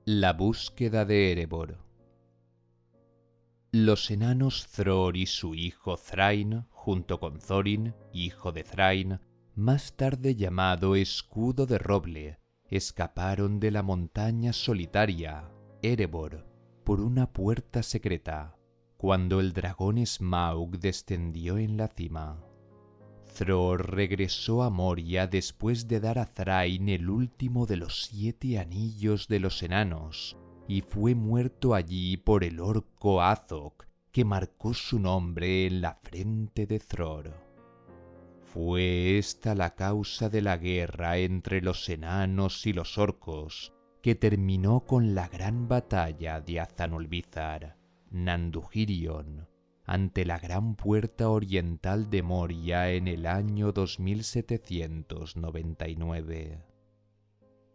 La búsqueda de Erebor. Los enanos Thror y su hijo Thrain, junto con Thorin, hijo de Thrain, más tarde llamado Escudo de Roble, escaparon de la montaña solitaria, Erebor, por una puerta secreta, cuando el dragón Smaug descendió en la cima. Thror regresó a Moria después de dar a Thrain el último de los 7 anillos de los enanos, y fue muerto allí por el orco Azog, que marcó su nombre en la frente de Thror. Fue esta la causa de la guerra entre los enanos y los orcos, que terminó con la gran batalla de Azanulvizar, Nandugirion, ante la gran puerta oriental de Moria en el año 2799.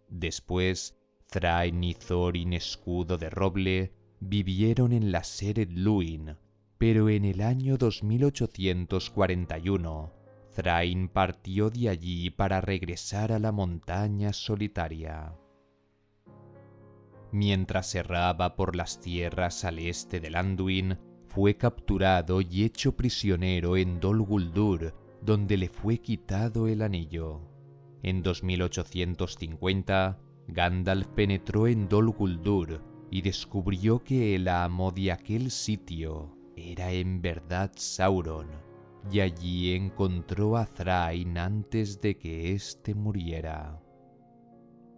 Después, Thrain y Thorin Escudo de Roble vivieron en la Seret Luin, pero en el año 2841, Thrain partió de allí para regresar a la montaña solitaria. Mientras erraba por las tierras al este de Anduin, fue capturado y hecho prisionero en Dol Guldur, donde le fue quitado el anillo. En 2850, Gandalf penetró en Dol Guldur y descubrió que el amo de aquel sitio era en verdad Sauron, y allí encontró a Thrain antes de que éste muriera.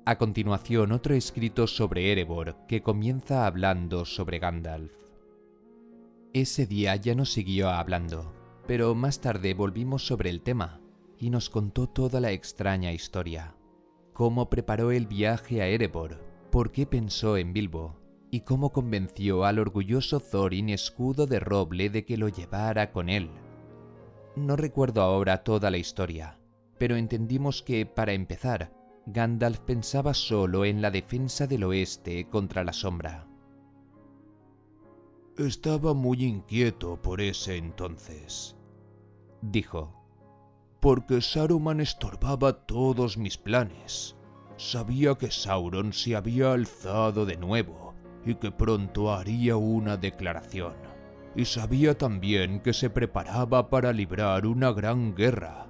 A continuación, otro escrito sobre Erebor que comienza hablando sobre Gandalf. Ese día ya nos siguió hablando, pero más tarde volvimos sobre el tema y nos contó toda la extraña historia. Cómo preparó el viaje a Erebor, por qué pensó en Bilbo y cómo convenció al orgulloso Thorin Escudo de Roble de que lo llevara con él. No recuerdo ahora toda la historia, pero entendimos que, para empezar, Gandalf pensaba solo en la defensa del oeste contra la sombra. Estaba muy inquieto por ese entonces, dijo, porque Saruman estorbaba todos mis planes. Sabía que Sauron se había alzado de nuevo y que pronto haría una declaración. Y sabía también que se preparaba para librar una gran guerra.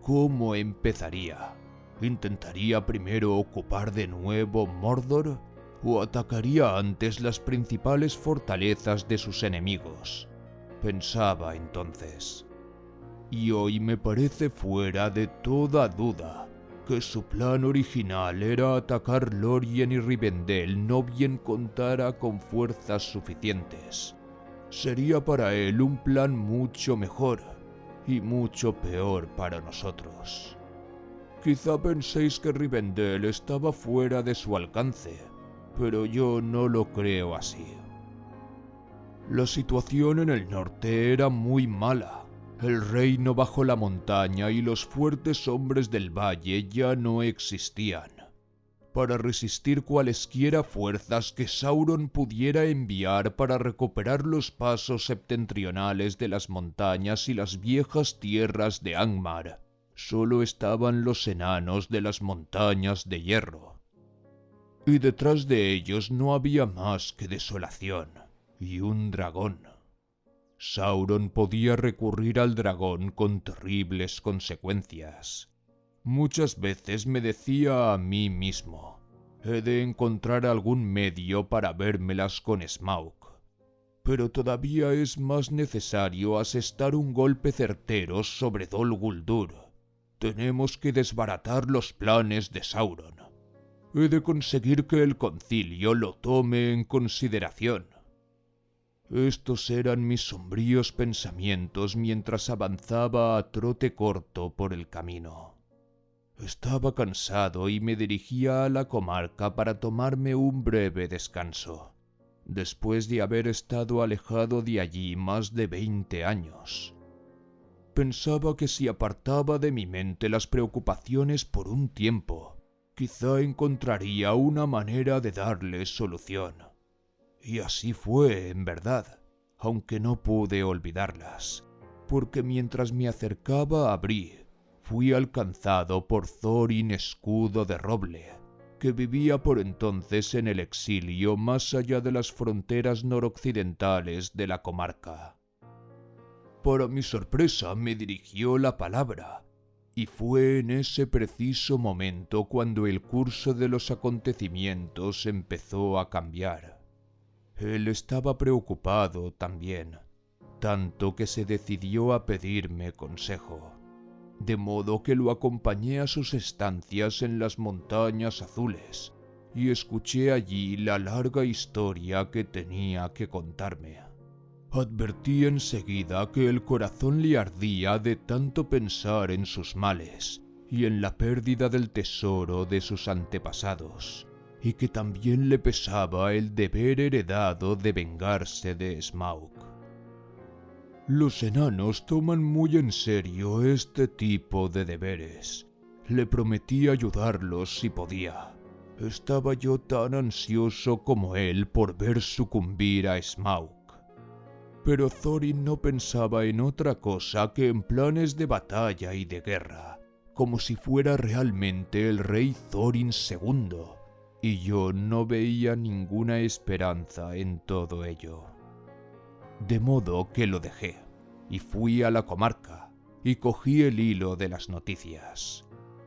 ¿Cómo empezaría? ¿Intentaría primero ocupar de nuevo Mordor? ¿O atacaría antes las principales fortalezas de sus enemigos? Pensaba entonces. Y hoy me parece fuera de toda duda que su plan original era atacar Lorien y Rivendell no bien contara con fuerzas suficientes. Sería para él un plan mucho mejor y mucho peor para nosotros. Quizá penséis que Rivendell estaba fuera de su alcance, pero yo no lo creo así. La situación en el norte era muy mala. El reino bajo la montaña y los fuertes hombres del valle ya no existían. Para resistir cualesquiera fuerzas que Sauron pudiera enviar para recuperar los pasos septentrionales de las montañas y las viejas tierras de Angmar, solo estaban los enanos de las montañas de hierro. Y detrás de ellos no había más que desolación y un dragón. Sauron podía recurrir al dragón con terribles consecuencias. Muchas veces me decía a mí mismo, he de encontrar algún medio para vérmelas con Smaug. Pero todavía es más necesario asestar un golpe certero sobre Dol Guldur. Tenemos que desbaratar los planes de Sauron. He de conseguir que el concilio lo tome en consideración. Estos eran mis sombríos pensamientos mientras avanzaba a trote corto por el camino. Estaba cansado y me dirigía a la comarca para tomarme un breve descanso, después de haber estado alejado de allí más de 20 años. Pensaba que si apartaba de mi mente las preocupaciones por un tiempo, quizá encontraría una manera de darles solución. Y así fue, en verdad, aunque no pude olvidarlas, porque mientras me acercaba a Bree, fui alcanzado por Thorin Escudo de Roble, que vivía por entonces en el exilio más allá de las fronteras noroccidentales de la comarca. Para mi sorpresa me dirigió la palabra, y fue en ese preciso momento cuando el curso de los acontecimientos empezó a cambiar. Él estaba preocupado también, tanto que se decidió a pedirme consejo, de modo que lo acompañé a sus estancias en las Montañas Azules y escuché allí la larga historia que tenía que contarme. Advertí enseguida que el corazón le ardía de tanto pensar en sus males y en la pérdida del tesoro de sus antepasados, y que también le pesaba el deber heredado de vengarse de Smaug. Los enanos toman muy en serio este tipo de deberes. Le prometí ayudarlos si podía. Estaba yo tan ansioso como él por ver sucumbir a Smaug. Pero Thorin no pensaba en otra cosa que en planes de batalla y de guerra, como si fuera realmente el rey Thorin II, y yo no veía ninguna esperanza en todo ello. De modo que lo dejé, y fui a la comarca, y cogí el hilo de las noticias.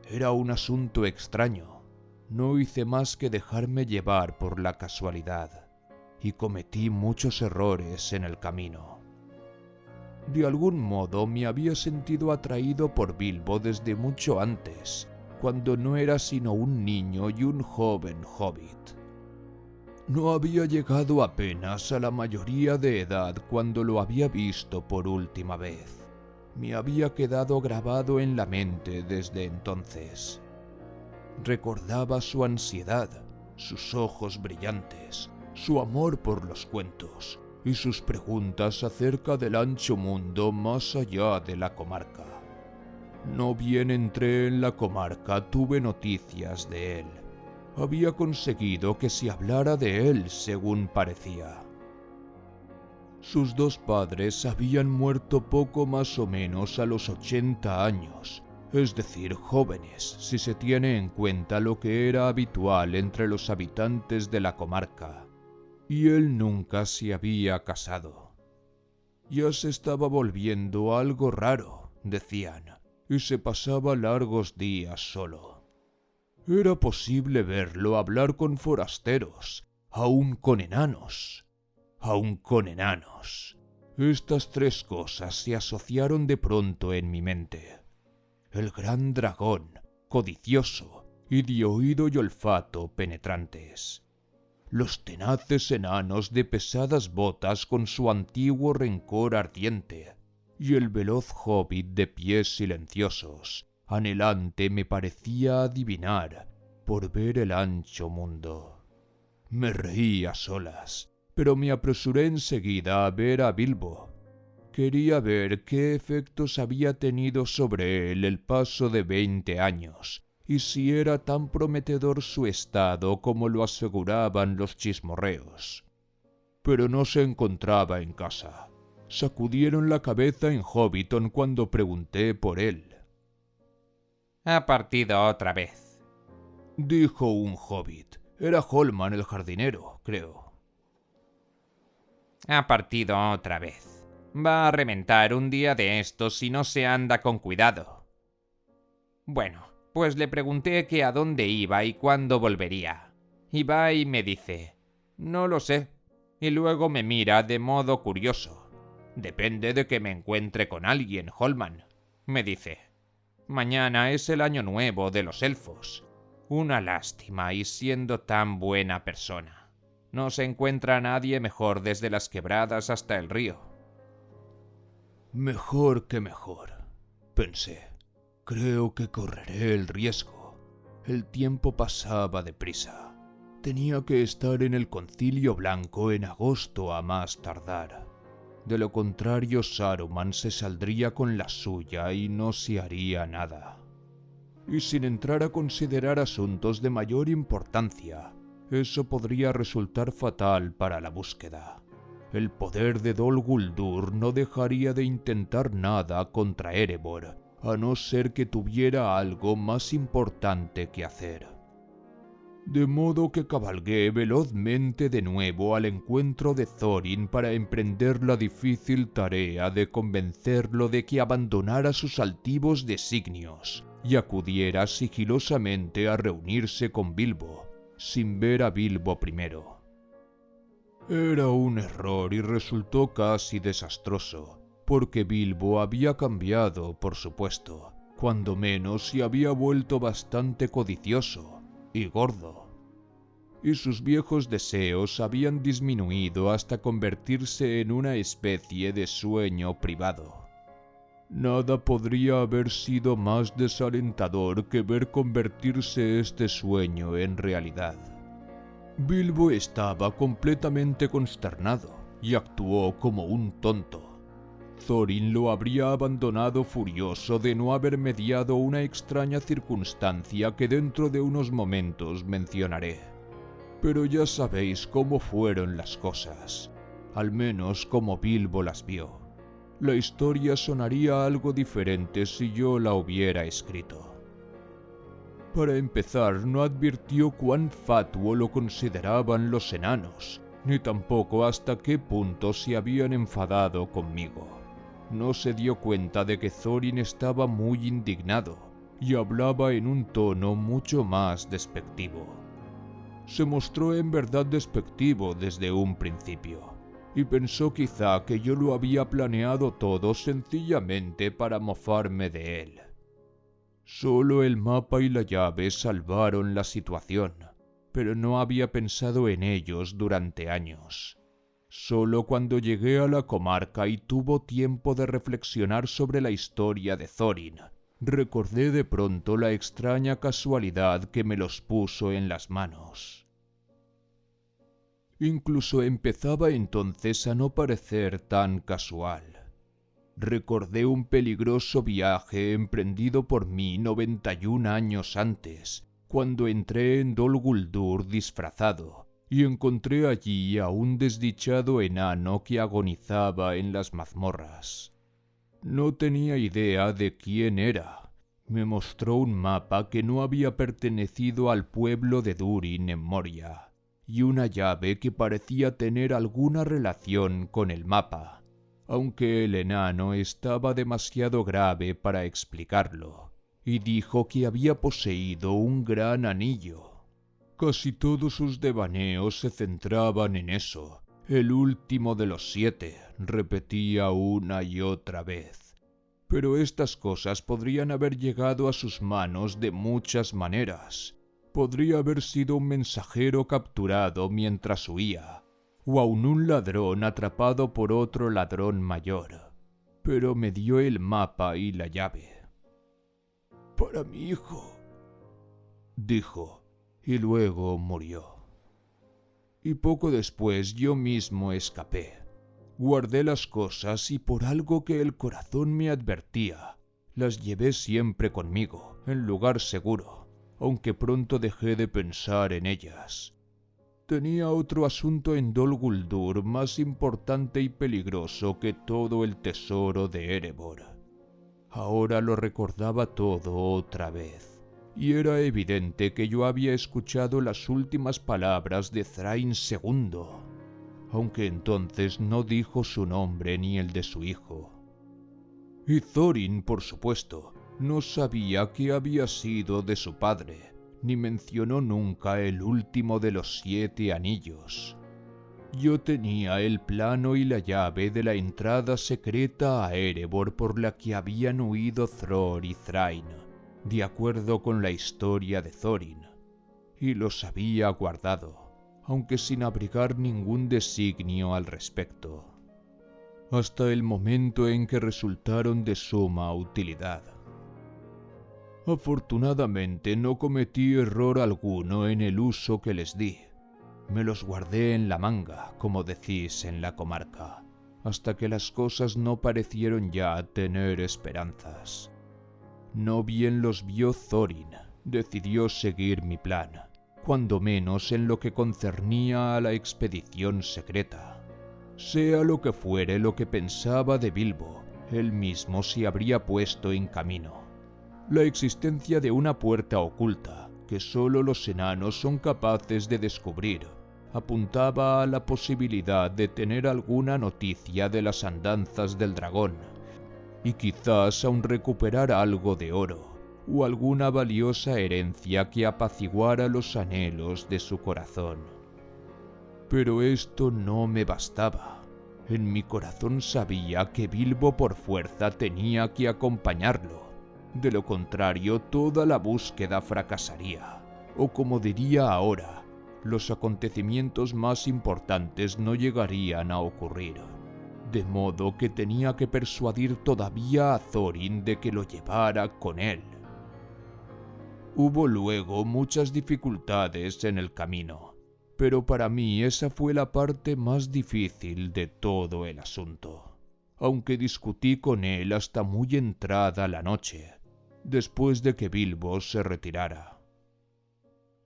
Era un asunto extraño. No hice más que dejarme llevar por la casualidad, y cometí muchos errores en el camino. De algún modo me había sentido atraído por Bilbo desde mucho antes, cuando no era sino un niño y un joven hobbit. No había llegado apenas a la mayoría de edad cuando lo había visto por última vez. Me había quedado grabado en la mente desde entonces. Recordaba su ansiedad, sus ojos brillantes, su amor por los cuentos y sus preguntas acerca del ancho mundo más allá de la comarca. No bien entré en la comarca tuve noticias de él. Había conseguido que se hablara de él según parecía. Sus dos padres habían muerto poco más o menos a los 80 años, es decir, jóvenes, si se tiene en cuenta lo que era habitual entre los habitantes de la comarca. Y él nunca se había casado. Ya se estaba volviendo algo raro, decían, y se pasaba largos días solo. Era posible verlo hablar con forasteros, aun con enanos. Estas tres cosas se asociaron de pronto en mi mente. El gran dragón, codicioso y de oído y olfato penetrantes. Los tenaces enanos de pesadas botas con su antiguo rencor ardiente, y el veloz hobbit de pies silenciosos, anhelante me parecía adivinar por ver el ancho mundo. Me reí a solas, pero me apresuré enseguida a ver a Bilbo. Quería ver qué efectos había tenido sobre él el paso de 20 años, y si era tan prometedor su estado como lo aseguraban los chismorreos. Pero no se encontraba en casa. Sacudieron la cabeza en Hobbiton cuando pregunté por él. «Ha partido otra vez», dijo un hobbit. Era Holman el jardinero, creo. «Ha partido otra vez. Va a reventar un día de estos si no se anda con cuidado». Bueno, pues le pregunté que a dónde iba y cuándo volvería. Y va y me dice, «No lo sé», y luego me mira de modo curioso. «Depende de que me encuentre con alguien, Holman», me dice. «Mañana es el año nuevo de los elfos. Una lástima, y siendo tan buena persona. No se encuentra nadie mejor desde las quebradas hasta el río». Mejor que mejor, pensé. Creo que correré el riesgo. El tiempo pasaba deprisa. Tenía que estar en el Concilio Blanco en agosto a más tardar. De lo contrario, Saruman se saldría con la suya y no se haría nada. Y sin entrar a considerar asuntos de mayor importancia, eso podría resultar fatal para la búsqueda. El poder de Dol Guldur no dejaría de intentar nada contra Erebor, a no ser que tuviera algo más importante que hacer. De modo que cabalgué velozmente de nuevo al encuentro de Thorin para emprender la difícil tarea de convencerlo de que abandonara sus altivos designios y acudiera sigilosamente a reunirse con Bilbo, sin ver a Bilbo primero. Era un error y resultó casi desastroso, porque Bilbo había cambiado, por supuesto, cuando menos se había vuelto bastante codicioso y gordo, y sus viejos deseos habían disminuido hasta convertirse en una especie de sueño privado. Nada podría haber sido más desalentador que ver convertirse este sueño en realidad. Bilbo estaba completamente consternado y actuó como un tonto. Thorin lo habría abandonado furioso de no haber mediado una extraña circunstancia que dentro de unos momentos mencionaré. Pero ya sabéis cómo fueron las cosas, al menos como Bilbo las vio. La historia sonaría algo diferente si yo la hubiera escrito. Para empezar, no advirtió cuán fatuo lo consideraban los enanos, ni tampoco hasta qué punto se habían enfadado conmigo. No se dio cuenta de que Thorin estaba muy indignado y hablaba en un tono mucho más despectivo. Se mostró en verdad despectivo desde un principio, y pensó quizá que yo lo había planeado todo sencillamente para mofarme de él. Solo el mapa y la llave salvaron la situación, pero no había pensado en ellos durante años. Solo cuando llegué a la comarca y tuvo tiempo de reflexionar sobre la historia de Thorin, recordé de pronto la extraña casualidad que me los puso en las manos. Incluso empezaba entonces a no parecer tan casual. Recordé un peligroso viaje emprendido por mí 91 años antes, cuando entré en Dol Guldur disfrazado, y encontré allí a un desdichado enano que agonizaba en las mazmorras. No tenía idea de quién era. Me mostró un mapa que no había pertenecido al pueblo de Durin en Moria, y una llave que parecía tener alguna relación con el mapa, aunque el enano estaba demasiado grave para explicarlo, y dijo que había poseído un gran anillo. Casi todos sus devaneos se centraban en eso. El último de los 7, repetía una y otra vez. Pero estas cosas podrían haber llegado a sus manos de muchas maneras. Podría haber sido un mensajero capturado mientras huía, o aun un ladrón atrapado por otro ladrón mayor. Pero me dio el mapa y la llave. «Para mi hijo», dijo, y luego murió. Y poco después yo mismo escapé. Guardé las cosas y por algo que el corazón me advertía, las llevé siempre conmigo, en lugar seguro, aunque pronto dejé de pensar en ellas. Tenía otro asunto en Dol Guldur más importante y peligroso que todo el tesoro de Erebor. Ahora lo recordaba todo otra vez, y era evidente que yo había escuchado las últimas palabras de Thrain II, aunque entonces no dijo su nombre ni el de su hijo. Y Thorin, por supuesto, no sabía qué había sido de su padre, ni mencionó nunca el último de los 7 anillos. Yo tenía el plano y la llave de la entrada secreta a Erebor por la que habían huido Thror y Thrain, de acuerdo con la historia de Thorin, y los había guardado, aunque sin abrigar ningún designio al respecto, hasta el momento en que resultaron de suma utilidad. Afortunadamente no cometí error alguno en el uso que les di. Me los guardé en la manga, como decís en la comarca, hasta que las cosas no parecieron ya tener esperanzas. No bien los vio Thorin, decidió seguir mi plan, cuando menos en lo que concernía a la expedición secreta. Sea lo que fuere lo que pensaba de Bilbo, él mismo se habría puesto en camino. La existencia de una puerta oculta, que solo los enanos son capaces de descubrir, apuntaba a la posibilidad de tener alguna noticia de las andanzas del dragón, y quizás aún recuperar algo de oro, o alguna valiosa herencia que apaciguara los anhelos de su corazón. Pero esto no me bastaba. En mi corazón sabía que Bilbo por fuerza tenía que acompañarlo. De lo contrario, toda la búsqueda fracasaría. O como diría ahora, los acontecimientos más importantes no llegarían a ocurrir. De modo que tenía que persuadir todavía a Thorin de que lo llevara con él. Hubo luego muchas dificultades en el camino, pero para mí esa fue la parte más difícil de todo el asunto, aunque discutí con él hasta muy entrada la noche, después de que Bilbo se retirara.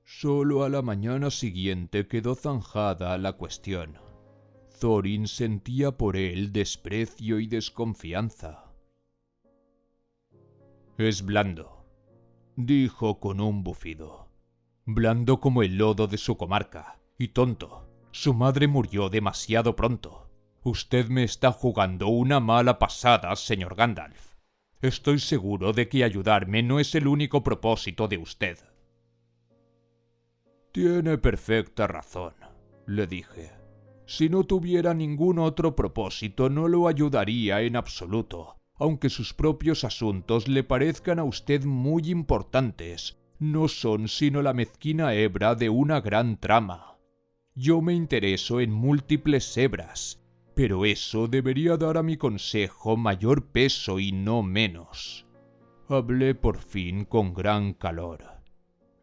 Solo a la mañana siguiente quedó zanjada la cuestión. Thorin sentía por él desprecio y desconfianza. «Es blando», dijo con un bufido. «Blando como el lodo de su comarca, y tonto. Su madre murió demasiado pronto. Usted me está jugando una mala pasada, señor Gandalf. Estoy seguro de que ayudarme no es el único propósito de usted». «Tiene perfecta razón», le dije. «Si no tuviera ningún otro propósito, no lo ayudaría en absoluto, aunque sus propios asuntos le parezcan a usted muy importantes. No son sino la mezquina hebra de una gran trama. Yo me intereso en múltiples hebras, pero eso debería dar a mi consejo mayor peso y no menos». Hablé por fin con gran calor.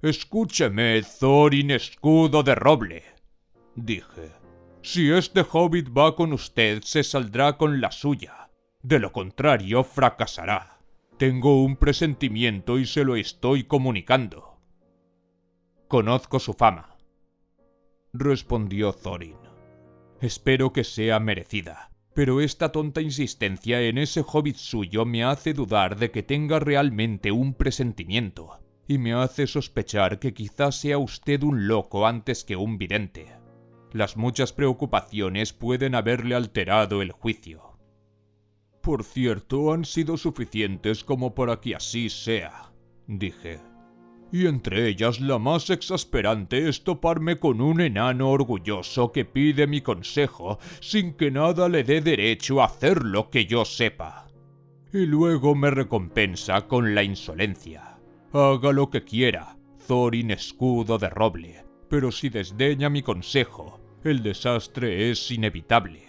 «Escúcheme, Thorin Escudo de Roble», dije. «Si este hobbit va con usted, se saldrá con la suya. De lo contrario, fracasará. Tengo un presentimiento y se lo estoy comunicando». «Conozco su fama», respondió Thorin. «Espero que sea merecida, pero esta tonta insistencia en ese hobbit suyo me hace dudar de que tenga realmente un presentimiento, y me hace sospechar que quizás sea usted un loco antes que un vidente. Las muchas preocupaciones pueden haberle alterado el juicio». «Por cierto, han sido suficientes como para que así sea», dije. «Y entre ellas la más exasperante es toparme con un enano orgulloso que pide mi consejo sin que nada le dé derecho a hacerlo que yo sepa. Y luego me recompensa con la insolencia. Haga lo que quiera, Thorin Escudo de Roble, pero si desdeña mi consejo, el desastre es inevitable,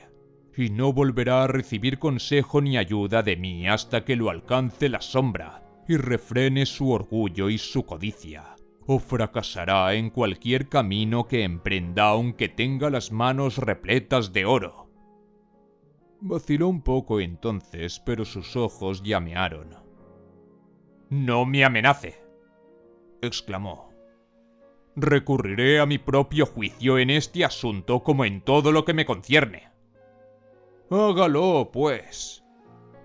y no volverá a recibir consejo ni ayuda de mí hasta que lo alcance la sombra y refrene su orgullo y su codicia, o fracasará en cualquier camino que emprenda aunque tenga las manos repletas de oro». Vaciló un poco entonces, pero sus ojos llamearon. «No me amenace», exclamó. «Recurriré a mi propio juicio en este asunto como en todo lo que me concierne». «Hágalo, pues»,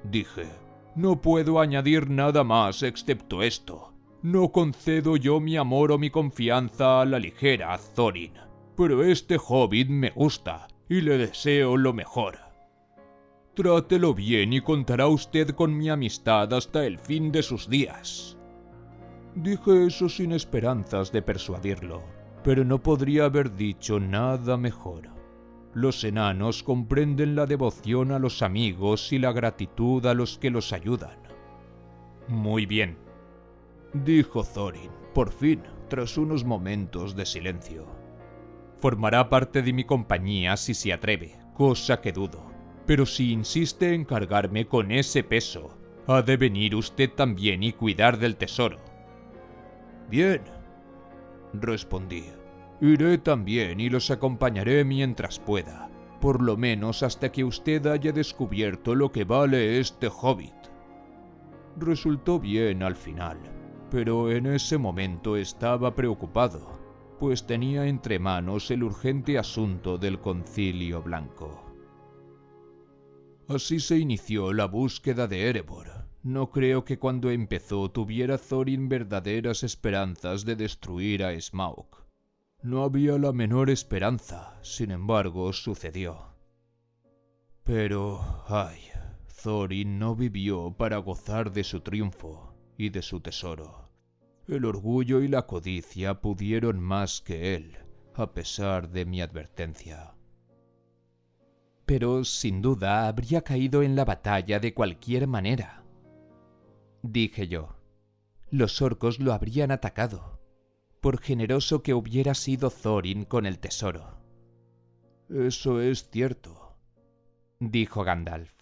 dije. «No puedo añadir nada más excepto esto. No concedo yo mi amor o mi confianza a la ligera, Thorin, pero este hobbit me gusta y le deseo lo mejor. Trátelo bien y contará usted con mi amistad hasta el fin de sus días». Dije eso sin esperanzas de persuadirlo, pero no podría haber dicho nada mejor. Los enanos comprenden la devoción a los amigos y la gratitud a los que los ayudan. «Muy bien», dijo Thorin, por fin, tras unos momentos de silencio. «Formará parte de mi compañía si se atreve, cosa que dudo. Pero si insiste en cargarme con ese peso, ha de venir usted también y cuidar del tesoro». «Bien», respondí. «Iré también y los acompañaré mientras pueda, por lo menos hasta que usted haya descubierto lo que vale este hobbit». Resultó bien al final, pero en ese momento estaba preocupado, pues tenía entre manos el urgente asunto del Concilio Blanco. Así se inició la búsqueda de Erebor, No creo que cuando empezó tuviera Thorin verdaderas esperanzas de destruir a Smaug. No había la menor esperanza, sin embargo, sucedió. Pero, Thorin no vivió para gozar de su triunfo y de su tesoro. El orgullo y la codicia pudieron más que él, a pesar de mi advertencia. Pero sin duda habría caído en la batalla de cualquier manera, dije yo. Los orcos lo habrían atacado, por generoso que hubiera sido Thorin con el tesoro. Eso es cierto, dijo Gandalf.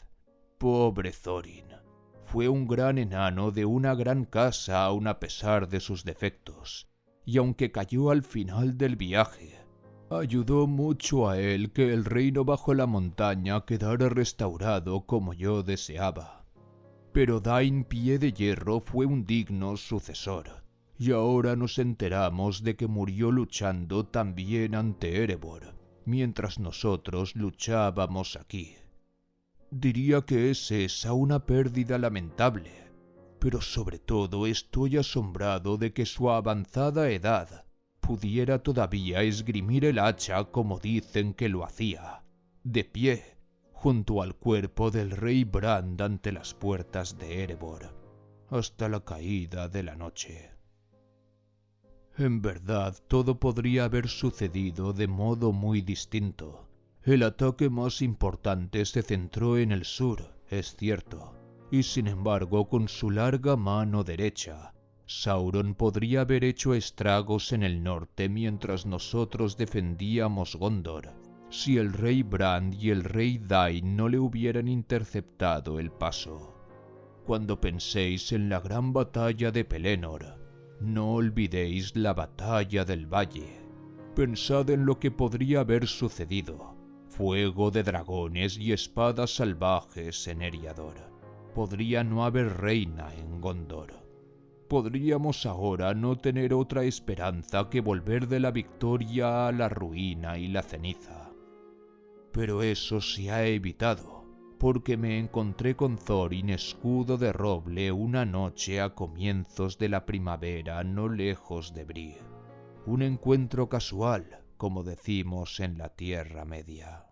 Pobre Thorin. Fue un gran enano de una gran casa aun a pesar de sus defectos, y aunque cayó al final del viaje, ayudó mucho a él que el reino bajo la montaña quedara restaurado como yo deseaba. Pero Dain Pie de Hierro fue un digno sucesor, y ahora nos enteramos de que murió luchando también ante Erebor, mientras nosotros luchábamos aquí. Diría que es esa una pérdida lamentable, pero sobre todo estoy asombrado de que su avanzada edad pudiera todavía esgrimir el hacha como dicen que lo hacía, de pie, junto al cuerpo del rey Brand ante las puertas de Erebor, hasta la caída de la noche. En verdad, todo podría haber sucedido de modo muy distinto. El ataque más importante se centró en el sur, es cierto, y sin embargo con su larga mano derecha, Sauron podría haber hecho estragos en el norte mientras nosotros defendíamos Gondor, si el rey Brand y el rey Dain no le hubieran interceptado el paso. Cuando penséis en la gran batalla de Pelennor, no olvidéis la batalla del valle. Pensad en lo que podría haber sucedido. Fuego de dragones y espadas salvajes en Eriador. Podría no haber reina en Gondor. Podríamos ahora no tener otra esperanza que volver de la victoria a la ruina y la ceniza. Pero eso se ha evitado, porque me encontré con Thorin escudo de roble una noche a comienzos de la primavera no lejos de Bree. Un encuentro casual, como decimos en la Tierra Media.